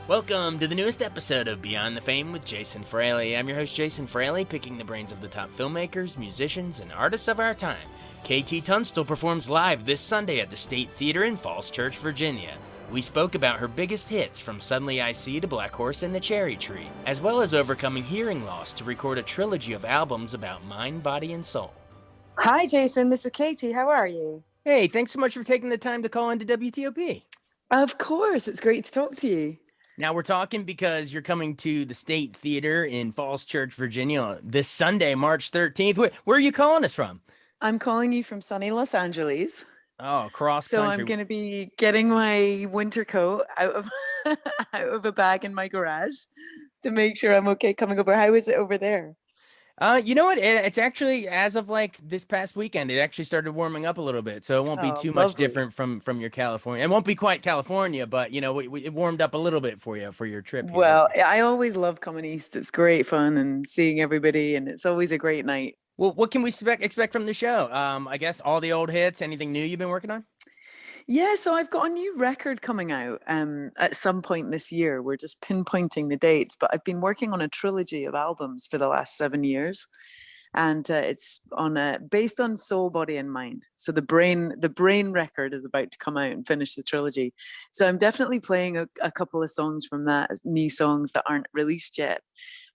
Welcome to the newest episode of Beyond the Fame with Jason Fraley. I'm your host, Jason Fraley, picking the brains of the top filmmakers, musicians, and artists of our time. KT Tunstall performs live this Sunday at the State Theater in Falls Church, Virginia. We spoke about her biggest hits, from Suddenly I See to Black Horse and the Cherry Tree, as well as overcoming hearing loss to record a trilogy of albums about mind, body, and soul. Hi, Jason. This is Katie. How are you? Hey, thanks so much for taking the time to call into WTOP. Of course. It's great to talk to you. Now, we're talking because you're coming to the State Theater in Falls Church, Virginia this Sunday, March 13th. Where are you calling us from? I'm calling you from sunny Los Angeles. Oh, cross So country. I'm going to be getting my winter coat out of out of a bag in my garage to make sure I'm okay coming over. How is it over there? You know what? It's actually, as of like this past weekend, it actually started warming up a little bit. So it won't be too much different from your California. It won't be quite California, but you know, it warmed up a little bit for you for your trip here. Well, I always love coming east. It's great fun and seeing everybody, and it's always a great night. Well, what can we expect from the show? I guess all the old hits. Anything new you've been working on? Yeah, so I've got a new record coming out at some point this year. We're just pinpointing the dates, but I've been working on a trilogy of albums for the last 7 years, and it's based on soul, body, and mind. So the brain record is about to come out and finish the trilogy. So I'm definitely playing a couple of songs from that, new songs that aren't released yet.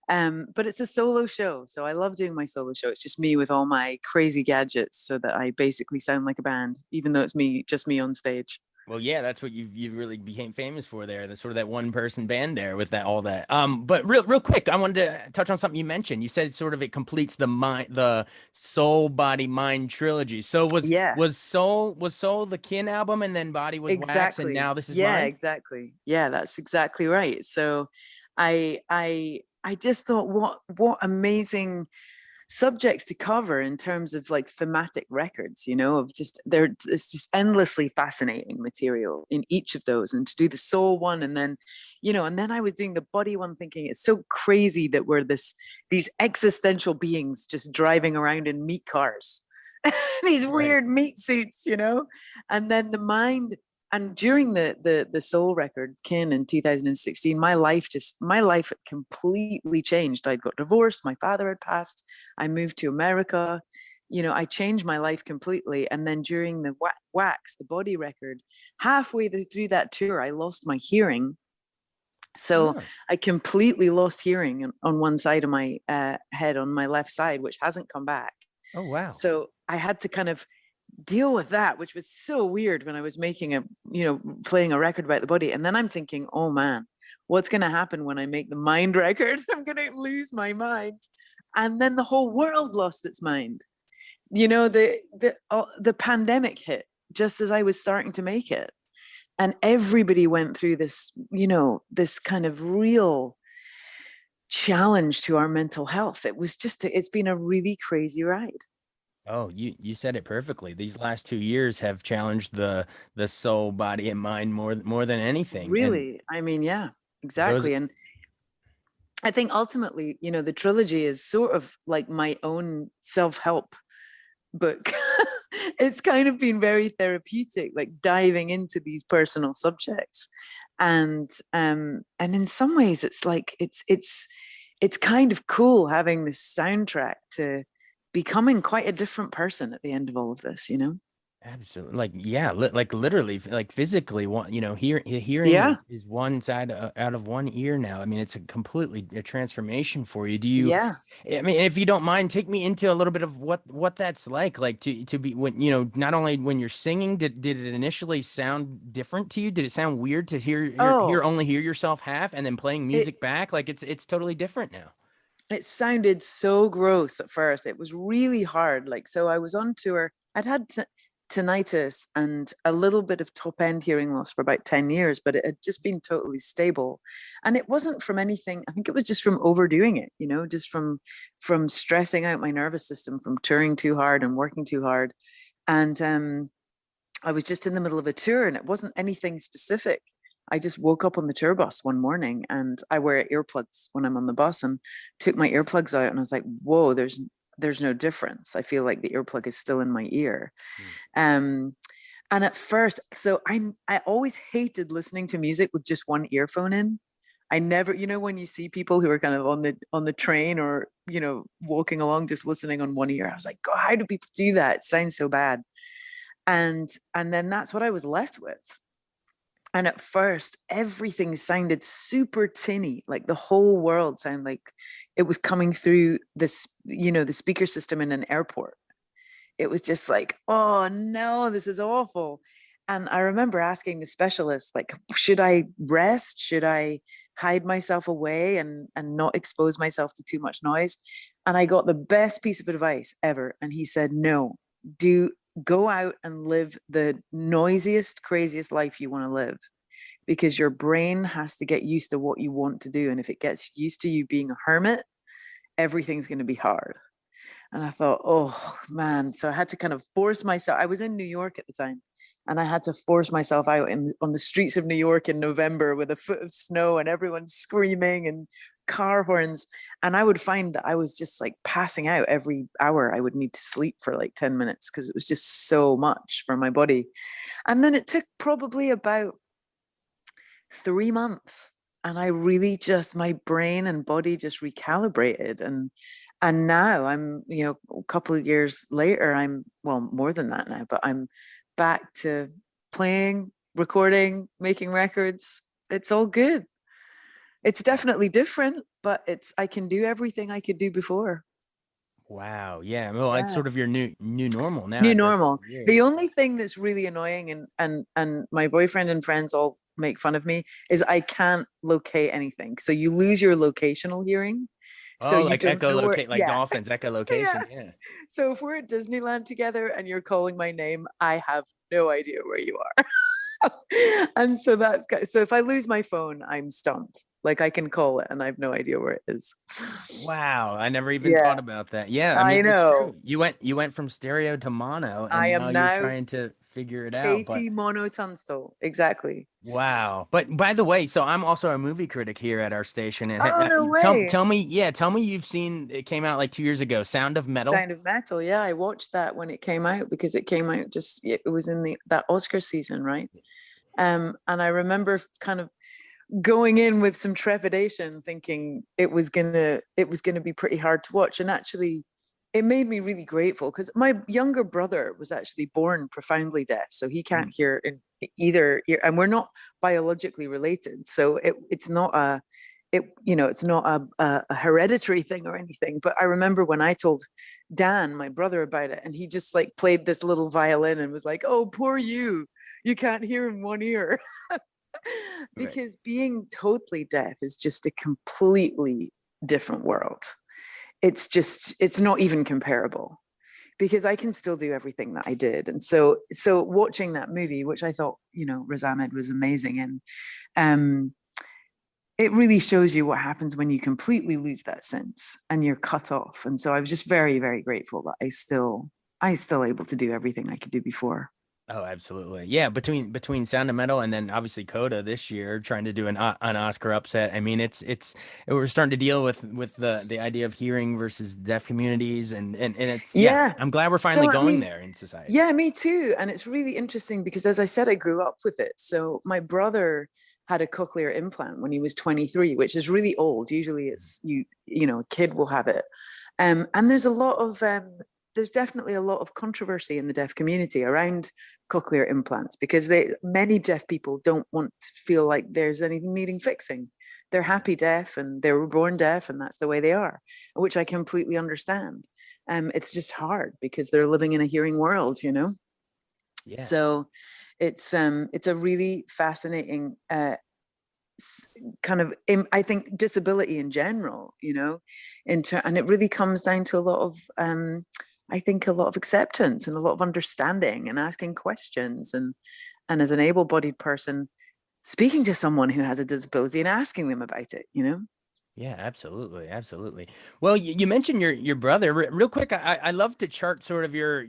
But it's a solo show, so I love doing my solo show. It's just me with all my crazy gadgets, so that I basically sound like a band, even though it's just me on stage. Well, yeah, that's what you really became famous for there. The sort of that one person band there with all that. But real quick, I wanted to touch on something you mentioned. You said sort of it completes the soul, body, mind trilogy. So was soul the Kin album, and then body was Wax, and now this is Mind? Exactly. Yeah, that's exactly right. So I just thought, what amazing subjects to cover in terms of like thematic records, it's just endlessly fascinating material in each of those. And to do the soul one, and then I was doing the body one, thinking it's so crazy that we're these existential beings just driving around in meat cars, these weird meat suits, and then the mind. And during the soul record, Kin, in 2016, my life had completely changed. I'd got divorced. My father had passed. I moved to America. I changed my life completely. And then during the Wax, the body record, halfway through that tour, I lost my hearing. So I completely lost hearing on one side of my head, on my left side, which hasn't come back. Oh, wow. So I had to kind of deal with that, which was so weird when I was playing a record about the body. And then I'm thinking, oh man, what's going to happen when I make the mind record? I'm going to lose my mind. And then the whole world lost its mind. The pandemic hit just as I was starting to make it. And everybody went through this, this kind of real challenge to our mental health. It's been a really crazy ride. Oh, you said it perfectly. These last 2 years have challenged the soul, body, and mind more than anything. Really, yeah, exactly. And I think ultimately, the trilogy is sort of like my own self-help book. It's kind of been very therapeutic, like diving into these personal subjects, and in some ways, it's like it's kind of cool having this soundtrack to becoming quite a different person at the end of all of this, Absolutely. Like, yeah, like literally, like physically, hearing is one side out of one ear now. I mean, it's a transformation for you. Do you? Yeah. I mean, if you don't mind, take me into a little bit of what that's like to be when, not only when you're singing, did it initially sound different to you? Did it sound weird to hear yourself half, and then playing music back? Like it's totally different now. It sounded so gross at first. It was really hard. So I was on tour. I'd had tinnitus and a little bit of top end hearing loss for about 10 years, but it had just been totally stable. And it wasn't from anything. I think it was just from overdoing it, just from stressing out my nervous system, from touring too hard and working too hard. And I was just in the middle of a tour, and it wasn't anything specific. I just woke up on the tour bus one morning, and I wear earplugs when I'm on the bus, and took my earplugs out, and I was like, whoa, there's no difference. I feel like the earplug is still in my ear. And at first, so I always hated listening to music with just one earphone in. I never, when you see people who are kind of on the train or, walking along, just listening on one ear, I was like, God, how do people do that? It sounds so bad. And then that's what I was left with. And at first, everything sounded super tinny, like the whole world sounded like it was coming through this, the speaker system in an airport. It was just like, oh no, this is awful. And I remember asking the specialist, like, should I rest? Should I hide myself away and not expose myself to too much noise? And I got the best piece of advice ever. And he said, no, do go out and live the noisiest, craziest life you want to live, because your brain has to get used to what you want to do. And if it gets used to you being a hermit, everything's going to be hard. And I thought, oh man. So I had to kind of force myself. I was in New York at the time, and I had to force myself out on the streets of New York in November with a foot of snow and everyone screaming and car horns. And I would find that I was just like passing out every hour. I would need to sleep for like 10 minutes because it was just so much for my body. And then it took probably about 3 months. And I really just, my brain and body just recalibrated. And now I'm, a couple of years later, well, more than that now, but I'm back to playing, recording, making records. It's all good. It's definitely different, but I can do everything I could do before. Wow. Yeah. Well, it's Yeah. sort of your new normal now New after a normal. couple of years. The only thing that's really annoying, and my boyfriend and friends all make fun of me, is I can't locate anything. So you lose your locational hearing. So Oh, you like don't know where, echolocate, like yeah. dolphins, Yeah. echolocation. Yeah. So if we're at Disneyland together and you're calling my name, I have no idea where you are. And so so if I lose my phone, I'm stumped. Like I can call it and I have no idea where it is. Wow, I never even Yeah, thought about that. Yeah, I I mean, it's know. true. You went from stereo to mono, I and now am you're now trying to figure it out. But KT Tunstall. Exactly. wow. But by the way, so I'm also a movie critic here at our station, and Oh, no tell way. tell me, yeah, tell me you've seen it came out like 2 years ago, Sound of Metal. Sound of Metal. Yeah, I watched that when it came out because it came out it was in that Oscar season, right? And I remember kind of going in with some trepidation, thinking it was gonna be pretty hard to watch. And actually, it made me really grateful because my younger brother was actually born profoundly deaf, so he can't Mm. hear in either ear, and we're not biologically related, so it's not it's not a hereditary thing or anything. But I remember when I told Dan, my brother, about it, and he just like played this little violin and was like, "Oh, poor you can't hear in one ear." Right. Because being totally deaf is just a completely different world. It's not even comparable, because I can still do everything that I did. And so watching that movie, which I thought, Riz Ahmed was amazing in, um, it really shows you what happens when you completely lose that sense and you're cut off. And so I was just very, very grateful that I still able to do everything I could do before. Oh, absolutely. Yeah, between Sound of Metal and then obviously Coda this year trying to do an Oscar upset. I mean, we're starting to deal with the idea of hearing versus deaf communities, and it's, yeah, Yeah. I'm glad we're finally So I going mean, there in society. yeah, me too. And it's really interesting because, as I said, I grew up with it. So my brother had a cochlear implant when he was 23, which is really old. Usually it's a kid will have it. And there's definitely a lot of controversy in the deaf community around cochlear implants, because many deaf people don't want to feel like there's anything needing fixing. They're happy deaf and they were born deaf and that's the way they are, which I completely understand. It's just hard because they're living in a hearing world. Yeah. So it's a really fascinating kind of, I think, disability in general, and it really comes down to a lot of I think a lot of acceptance and a lot of understanding and asking questions, and as an able-bodied person, speaking to someone who has a disability and asking them about it. Yeah, absolutely, absolutely. Well, you mentioned your brother. Real quick, I love to chart sort of your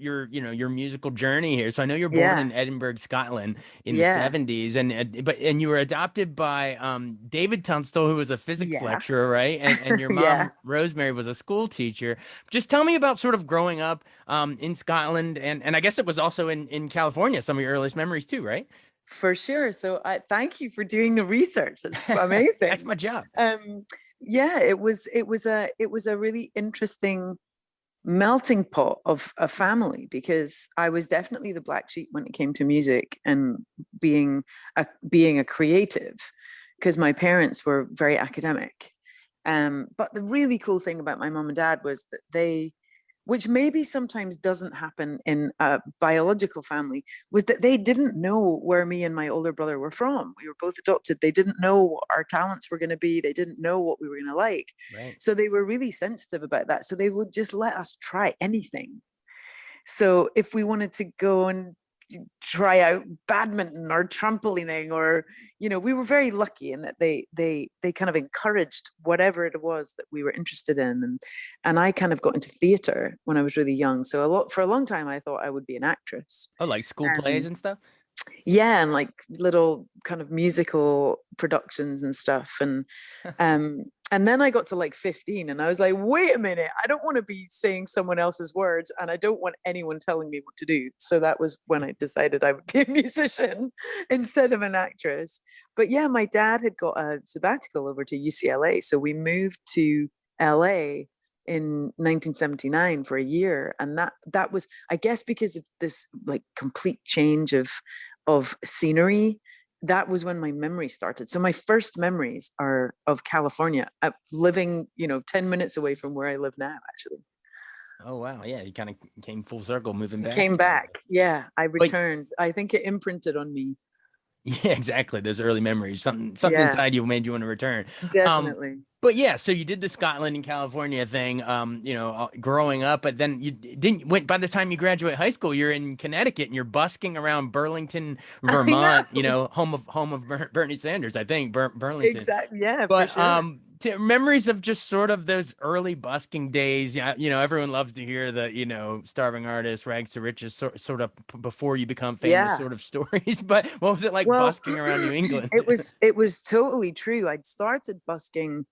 musical journey here. So I know you're born Yeah. in Edinburgh, Scotland, in the Yeah. 70s, and you were adopted by David Tunstall, who was a physics Yeah. lecturer, right? And your Yeah. mom Rosemary was a school teacher. Just tell me about sort of growing up in Scotland, and I guess it was also in California. Some of your earliest memories too, right? For sure. So I thank you for doing the research. It's That's amazing. my job. Yeah, it was a really interesting melting pot of a family, because I was definitely the black sheep when it came to music and being a creative, because my parents were very academic. But the really cool thing about my mom and dad was that which maybe sometimes doesn't happen in a biological family, was that they didn't know where me and my older brother were from. We were both adopted. They didn't know what our talents were going to be. They didn't know what we were going to like. Right. So they were really sensitive about that. So they would just let us try anything. So if we wanted to go and try out badminton or trampolining, or we were very lucky in that they kind of encouraged whatever it was that we were interested in. And I kind of got into theater when I was really young, so for a long time I thought I would be an actress. Oh, like school plays and stuff? Yeah, and like little kind of musical productions and stuff. And then I got to like 15 and I was like, wait a minute, I don't want to be saying someone else's words and I don't want anyone telling me what to do. So that was when I decided I would be a musician instead of an actress. But yeah, my dad had got a sabbatical over to UCLA. So we moved to LA in 1979 for a year. And that was, I guess, because of this like complete change of scenery. That was when my memory started. So my first memories are of California, living 10 minutes away from where I live now, actually. Oh, wow. Yeah, you kind of came full circle moving back. Came back. Yeah, I returned. I think it imprinted on me. Yeah, exactly. Those early memories, something Yeah, inside you made you want to return. definitely. But yeah, so you did the Scotland and California thing, growing up, but then you didn't went by the time you graduate high school, you're in Connecticut and you're busking around Burlington, I Vermont, know. home of Bernie Sanders, I think, Burlington. Exactly. Yeah, for But sure. memories of just sort of those early busking days. Yeah, everyone loves to hear the starving artist, rags to riches, sort of before you become famous Yeah. sort of stories. But what was it like Well, busking around New England? it was totally true. I'd started busking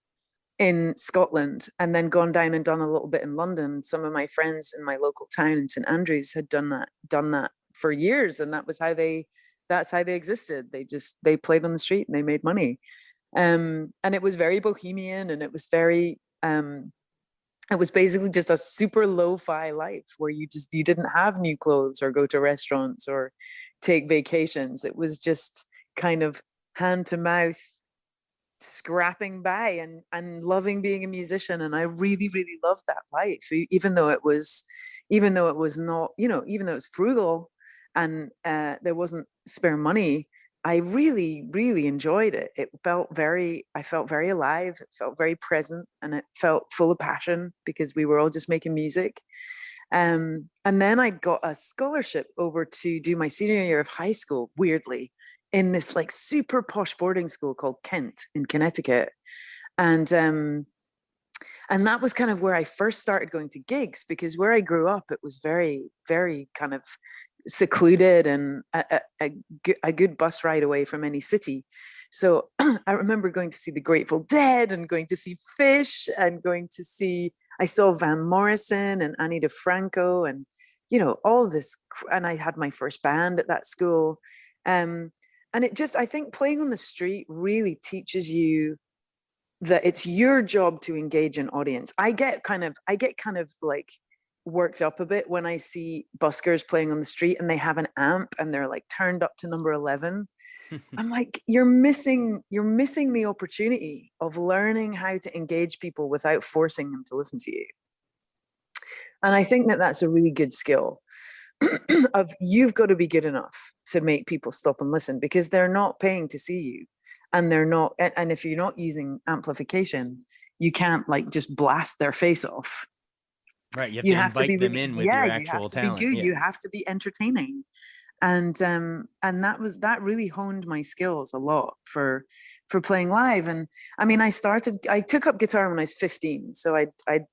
in Scotland and then gone down and done a little bit in London. Some of my friends in my local town in St Andrews had done that for years, and that's how they existed. They played on the street and they made money. And it was very bohemian, and it was basically just a super lo-fi life where you didn't have new clothes or go to restaurants or take vacations. It was just kind of hand to mouth, scrapping by and loving being a musician. And I really, really loved that life, even though it was not, even though it was frugal and there wasn't spare money. I really, really enjoyed it. I felt very alive. It felt very present, and it felt full of passion because we were all just making music. And then I got a scholarship over to do my senior year of high school, weirdly, in this like super posh boarding school called Kent in Connecticut. And that was kind of where I first started going to gigs, because where I grew up, it was very, very kind of secluded and a good bus ride away from any city. So I remember going to see the Grateful Dead and going to see Fish and I saw Van Morrison and Ani DeFranco and, all this. And I had my first band at that school. And I think playing on the street really teaches you that it's your job to engage an audience. I get kind of like worked up a bit when I see buskers playing on the street and they have an amp and they're like turned up to number 11. I'm like, you're missing the opportunity of learning how to engage people without forcing them to listen to you. And I think that that's a really good skill. Of you've got to be good enough to make people stop and listen, because they're not paying to see you, and they're not, and if you're not using amplification, you can't like just blast their face off. Right, you have You to have to be invite them really, in with yeah, your you have actual to be talent. good, Yeah. you have to be entertaining. And that really honed my skills a lot for playing live. And I mean, I took up guitar when I was 15, so I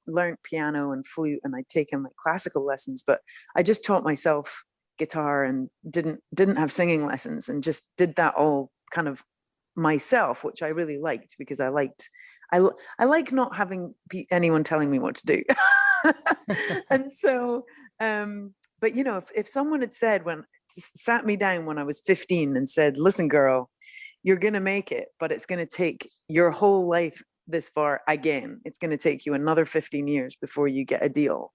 learned piano and flute, and I'd taken like classical lessons, but I just taught myself guitar and didn't have singing lessons, and just did that all kind of myself, which I really liked, because I like not having anyone telling me what to do. And so but if someone had said, when sat me down when I was 15 and said, listen, girl, you're going to make it, but it's going to take your whole life this far again. It's going to take you another 15 years before you get a deal.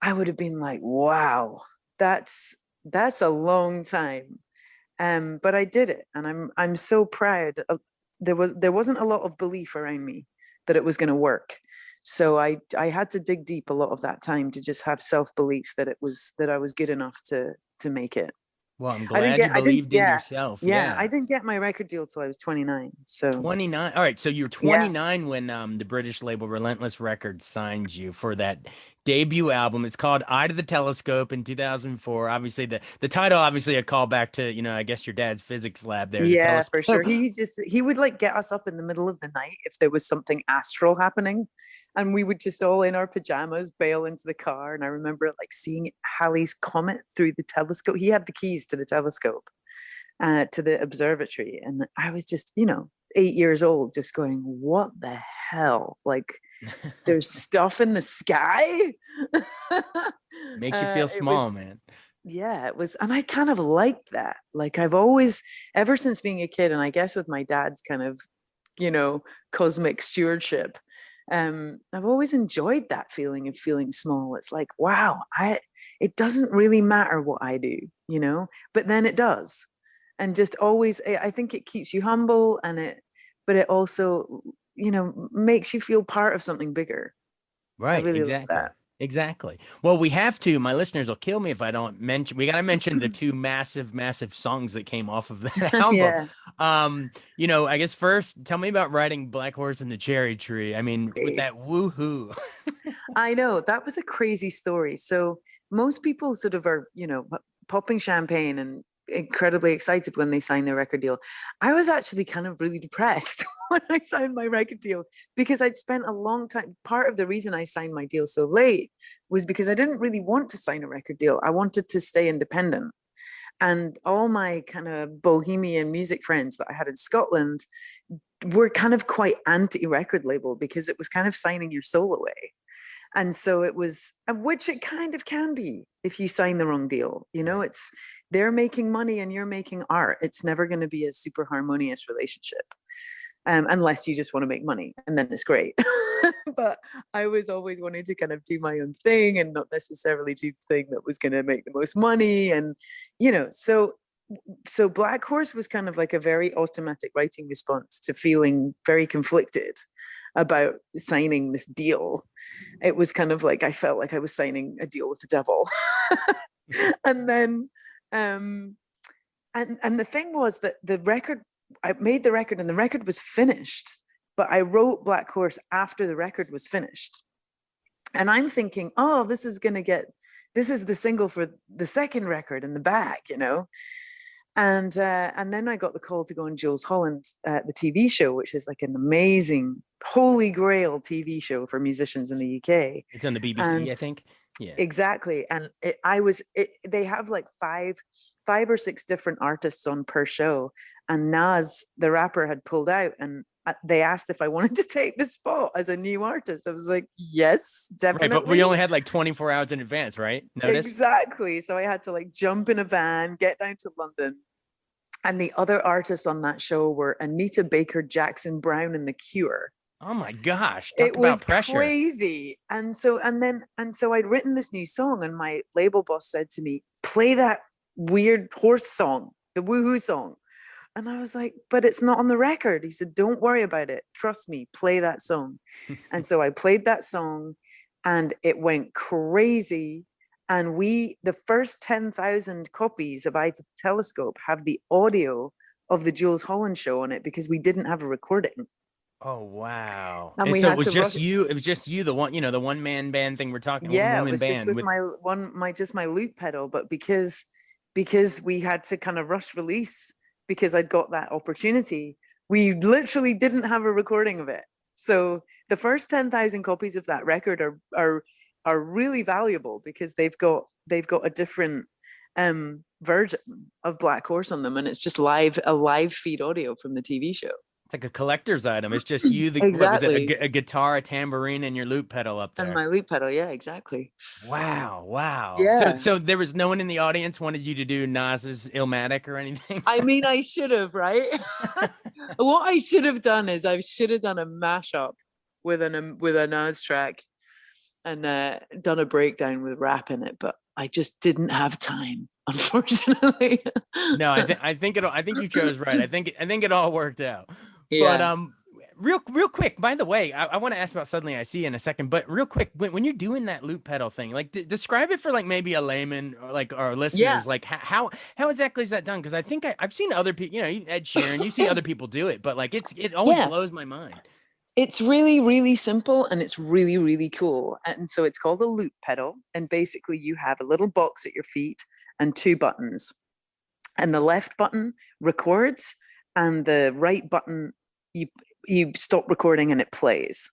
I would have been like, wow, that's a long time. But I did it, and I'm so proud. There wasn't a lot of belief around me that it was going to work. So I had to dig deep a lot of that time to just have self-belief that I was good enough to make it. Well, I'm glad you believed in yourself. Yeah, I didn't get my record deal till I was 29. So 29. All right, so you're 29 when the British label Relentless Records signed you for that debut album. It's called Eye to the Telescope in 2004. Obviously, the title, obviously a callback to, I guess your dad's physics lab there. Yeah, for sure. He would like get us up in the middle of the night if there was something astral happening. And we would just all in our pajamas bail into the car. And I remember like seeing Halley's Comet through the telescope. He had the keys to the telescope, to the observatory. And I was just, 8 years old, just going, what the hell? Like, there's stuff in the sky. Makes you feel small, man. Yeah, it was. And I kind of liked that. Like, I've always, ever since being a kid, and I guess with my dad's kind of, cosmic stewardship, I've always enjoyed that feeling of feeling small. It's like, wow, it doesn't really matter what I do, but then it does. And just always, I think it keeps you humble, but it also, makes you feel part of something bigger. Right. I really Exactly. love that. Exactly. Well, we have to. My listeners will kill me if I don't mention. We got to mention the two massive, massive songs that came off of that album. Yeah. I guess first, tell me about writing Black Horse and the Cherry Tree. I mean, with that woohoo. I know, that was a crazy story. So most people sort of are, popping champagne and incredibly excited when they sign their record deal. I was actually kind of really depressed when I signed my record deal, because I'd spent a long time. Part of the reason I signed my deal so late was because I didn't really want to sign a record deal. I wanted to stay independent. And all my kind of bohemian music friends that I had in Scotland were kind of quite anti-record label, because it was kind of signing your soul away. And so it was, which it kind of can be if you sign the wrong deal. It's, they're making money and you're making art. It's never going to be a super harmonious relationship, unless you just want to make money, and then it's great. But I was always wanting to kind of do my own thing and not necessarily do the thing that was going to make the most money. And, so Black Horse was kind of like a very automatic writing response to feeling very conflicted about signing this deal. It was kind of like, I felt like I was signing a deal with the devil. And then, and the thing was that I made the record and the record was finished, but I wrote Black Horse after the record was finished. And I'm thinking, oh, this is the single for the second record in the bag, And then I got the call to go on Jules Holland, the TV show, which is like an amazing holy grail TV show for musicians in the UK. It's on the BBC, I think. Yeah, exactly. And they have like five or six different artists on per show. And Nas, the rapper, had pulled out, and they asked if I wanted to take the spot as a new artist. I was like, yes, definitely. Right, but we only had like 24 hours in advance, right? Notice? Exactly. So I had to like jump in a van, get down to London. And the other artists on that show were Anita Baker, Jackson Browne, and The Cure. Oh my gosh. It was crazy. And so I'd written this new song, and my label boss said to me, play that weird horse song, the woohoo song. And I was like, but it's not on the record. He said, don't worry about it. Trust me, play that song. And so I played that song, and it went crazy. And the first 10,000 copies of Eye to the Telescope have the audio of the Jules Holland show on it, because we didn't have a recording. Oh, wow. And so it was just you, the one, the one man band thing we're talking about. Yeah, it was just with my loop pedal, but because we had to kind of rush release, because I'd got that opportunity, we literally didn't have a recording of it. So the first 10,000 copies of that record are really valuable, because they've got a different version of Black Horse on them, and it's just a live feed audio from the TV show. It's like a collector's item. It's just you, what was it, Exactly. a guitar, a tambourine, and your loop pedal up And there. my loop pedal. Yeah, exactly. Wow, wow. So, Yeah. so there was no one in the audience wanted you to do Nas's Illmatic or anything? I mean, I should have, right? What I should have done is I should have done a mashup with a Nas track and done a breakdown with rap in it, but I just didn't have time, unfortunately. No, I think you chose right. I think it all worked out. But Yeah. real quick, by the way, I want to ask about Suddenly I See in a second, but real quick, when you're doing that loop pedal thing, like describe it for like maybe a layman or like our Yeah. listeners, like how exactly is that done? Because I think I've seen other people, Ed Sheeran, you see other people do it, but like it always Yeah. blows my mind. It's really, really simple and it's really, really cool. And so it's called a loop pedal. And basically, you have a little box at your feet and two buttons. And the left button records, and the right button, you stop recording and it plays.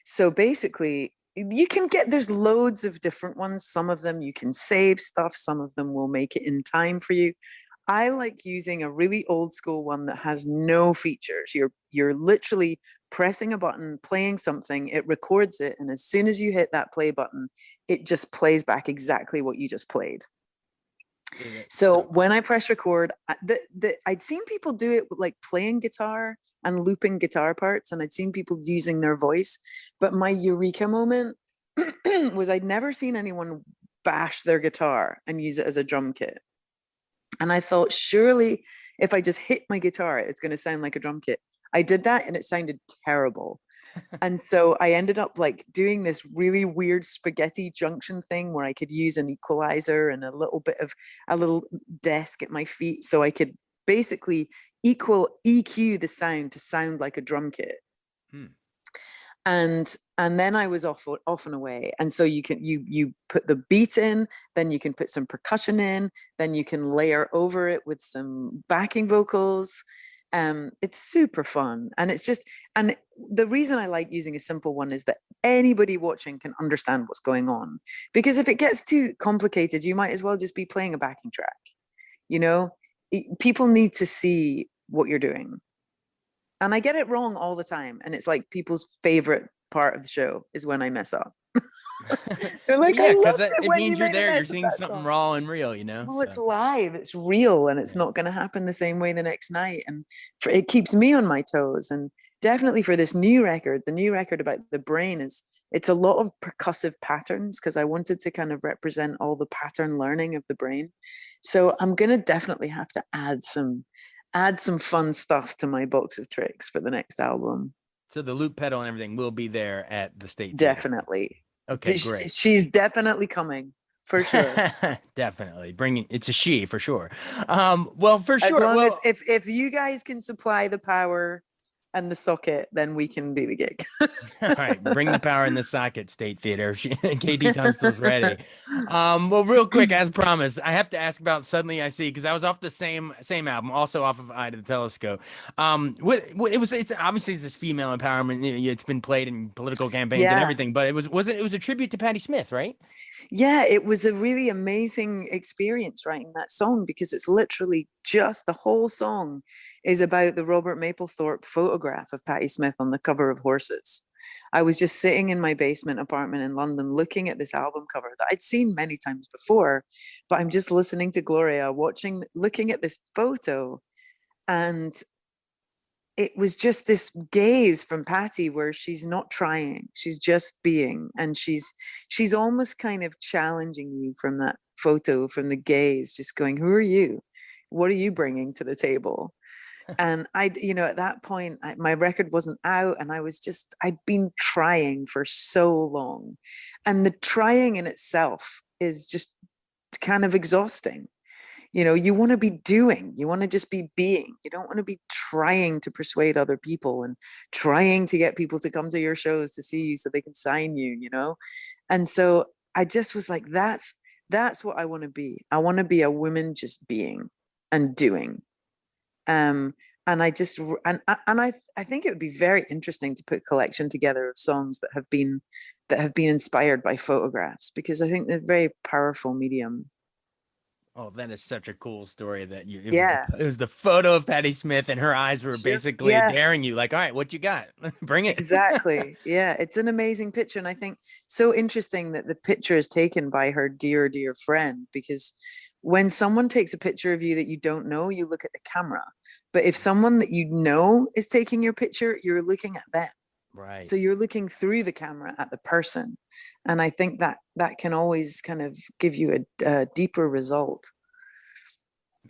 So basically, there's loads of different ones. Some of them you can save stuff, some of them will make it in time for you. I like using a really old school one that has no features. You're literally pressing a button, playing something, it records it, and as soon as you hit that play button, it just plays back exactly what you just played. So when I press record, I'd seen people do it with like playing guitar and looping guitar parts, and I'd seen people using their voice. But my eureka moment was I'd never seen anyone bash their guitar and use it as a drum kit. And I thought, surely if I just hit my guitar, it's going to sound like a drum kit. I did that and it sounded terrible. And so I ended up like doing this really weird spaghetti junction thing where I could use an equalizer and a little desk at my feet. So I could basically EQ the sound to sound like a drum kit. And then I was off and away. And so you put the beat in, then you can put some percussion in, then you can layer over it with some backing vocals. It's super fun. And and the reason I like using a simple one is that anybody watching can understand what's going on. Because if it gets too complicated, you might as well just be playing a backing track. People need to see what you're doing. And I get it wrong all the time. And it's like people's favorite part of the show is when I mess up. They're like, yeah, I because loved it it when you means you're made a there, you're mess of seeing that something song. raw and real, Well, it's So live, it's real, and it's yeah. not going to happen the same way the next night. And it keeps me on my toes. And definitely for this new record, the new record about the brain it's a lot of percussive patterns because I wanted to kind of represent all the pattern learning of the brain. So I'm going to definitely have to add some fun stuff to my box of tricks for the next album. So the loop pedal and everything will be there at the State Theater. Definitely. Okay, great. She's definitely coming for sure. Definitely it's a she for sure. Well, for As sure. long Well, as if you guys can supply the power and the socket, then we can do the gig. all right, bring the power in the socket, State Theater. KT Tunstall's ready. Well, real quick, as promised, I have to ask about Suddenly I See because I was off the same album, also off of Eye to the Telescope. It's obviously this female empowerment. It's been played in political campaigns and Yeah. everything, but it was a tribute to Patti Smith, right? Yeah, it was a really amazing experience writing that song because it's literally just the whole song is about the Robert Mapplethorpe photograph of Patti Smith on the cover of Horses. I was just sitting in my basement apartment in London looking at this album cover that I'd seen many times before, but I'm just listening to Gloria, looking at this photo, and it was just this gaze from Patty where she's not trying, she's just being, and she's almost kind of challenging you from that photo, from the gaze, just going, who are you, what are you bringing to the table? And at that point my record wasn't out, and I'd been trying for so long, and the trying in itself is just kind of exhausting. You want to be doing, you want to just be being, you don't want to be trying to persuade other people and trying to get people to come to your shows to see you so they can sign you. And so I just was like, that's what I want to be. I want to be a woman just being and doing. And I just and I think it would be very interesting to put a collection together of songs that have been inspired by photographs, because I think they're a very powerful medium. Oh, that is such a cool story that Yeah, it was the photo of Patti Smith and her eyes were just basically yeah. daring you like, all right, what you got? Bring it. Exactly. Yeah, it's an amazing picture. And I think so interesting that the picture is taken by her dear, dear friend, because when someone takes a picture of you that you don't know, you look at the camera. But if someone that you know is taking your picture, you're looking at them. Right. So you're looking through the camera at the person. And I think that that can always kind of give you a deeper result.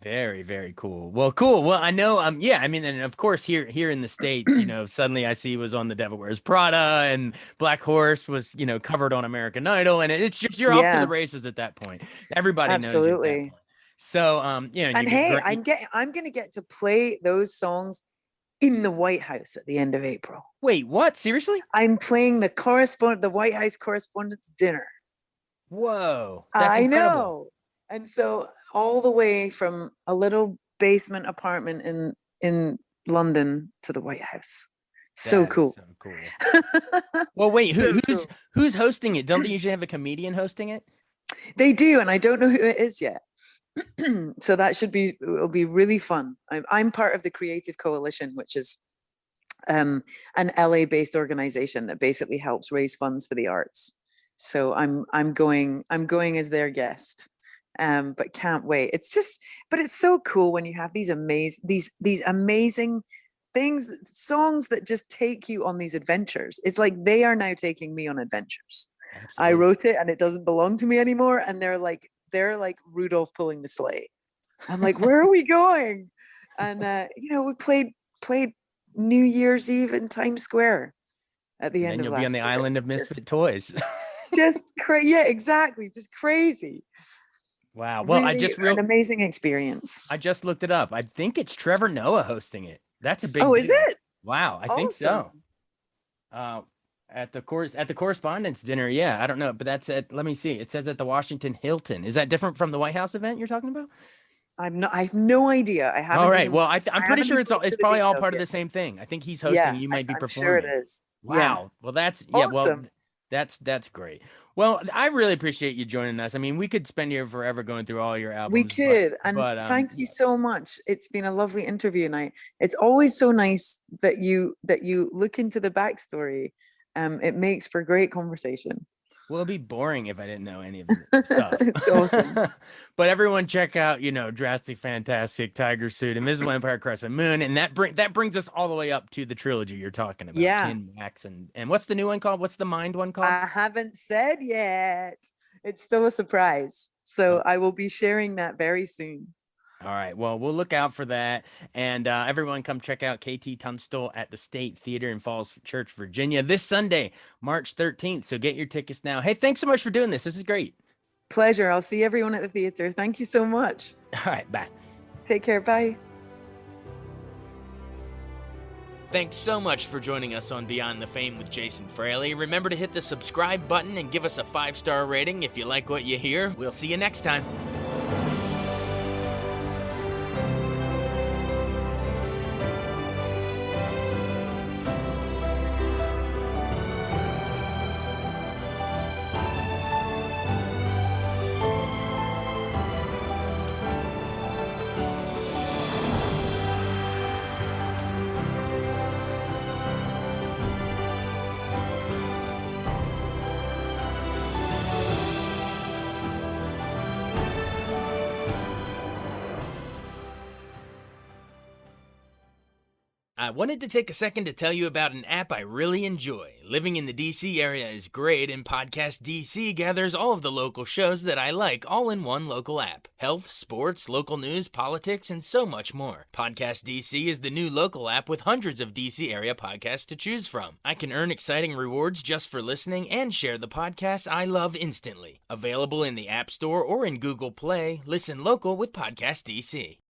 Very, very cool. Well, cool. Well, I know, yeah, I mean, and of course here in the States, suddenly I see was on The Devil Wears Prada and Black Horse was, covered on American Idol, and it's just you're off to the Yeah, races at that point. Everybody knows you at that absolutely. point. So, and you And get hey, great. I'm gonna get to play those songs in the White House at the end of April. Wait, what? Seriously? I'm playing the White House Correspondents' Dinner. Whoa, that's I incredible. know. And so all the way from a little basement apartment in London to the White House. So That is cool. so cool. Well, wait, So who's cool. who's hosting it? Don't they usually have a comedian hosting it? They do, and I don't know who it is yet. So that it'll be really fun. I'm part of the Creative Coalition, which is an LA-based organization that basically helps raise funds for the arts. So I'm going as their guest. But can't wait. But it's so cool when you have these amazing things, songs that just take you on these adventures. It's like they are now taking me on adventures. I Absolutely. wrote it and it doesn't belong to me anymore. And they're like Rudolph pulling the sleigh. I'm like, where are we going? And we played New Year's Eve in Times Square at the And end then of you'll be on the last year. island of misfit toys. Yeah, exactly. Just crazy. Wow. Well, Really an amazing experience. I just looked it up. I think it's Trevor Noah hosting it. That's a big Oh, is deal. it? Wow, I think so. Awesome. At the correspondence dinner, yeah, I don't know, but that's at let me see. It says at the Washington Hilton. Is that different from the White House event you're talking about? I have no idea. All right. Well, I'm I pretty haven't sure even looked it's at the probably all details part of yet. the same thing. I think he's hosting, Yeah, you might be I'm sure it performing. is. Yeah. Wow. Well, well, Awesome. that's great. Well, I really appreciate you joining us. I mean, we could spend here forever going through all your We albums, could. And but thank you yeah. so much. It's been a lovely interview night. It's always so nice that you look into the backstory. It makes for great conversation. Well, it'd be boring if I didn't know any of the stuff. It's awesome. But everyone check out, Drastic Fantastic, Tiger Suit, Invisible Empire, Crescent Moon, and that brings us all the way up to the trilogy you're talking about, Yeah. Kin, Wax, and what's the new one called? What's the Mind one called? I haven't said yet. It's still a surprise. So I will be sharing that very soon. All right. Well, we'll look out for that. And everyone come check out KT Tunstall at the State Theater in Falls Church, Virginia this Sunday, March 13th. So get your tickets now. Hey, thanks so much for doing this. This is great. Pleasure. I'll see everyone at the theater. Thank you so much. All right. Bye. Take care. Bye. Thanks so much for joining us on Beyond the Fame with Jason Fraley. Remember to hit the subscribe button and give us a 5-star rating if you like what you hear. We'll see you next time. I wanted to take a second to tell you about an app I really enjoy. Living in the DC area is great, and Podcast DC gathers all of the local shows that I like all in one local app. Health, sports, local news, politics, and so much more. Podcast DC is the new local app with hundreds of DC area podcasts to choose from. I can earn exciting rewards just for listening and share the podcasts I love instantly. Available in the App Store or in Google Play, listen local with Podcast DC.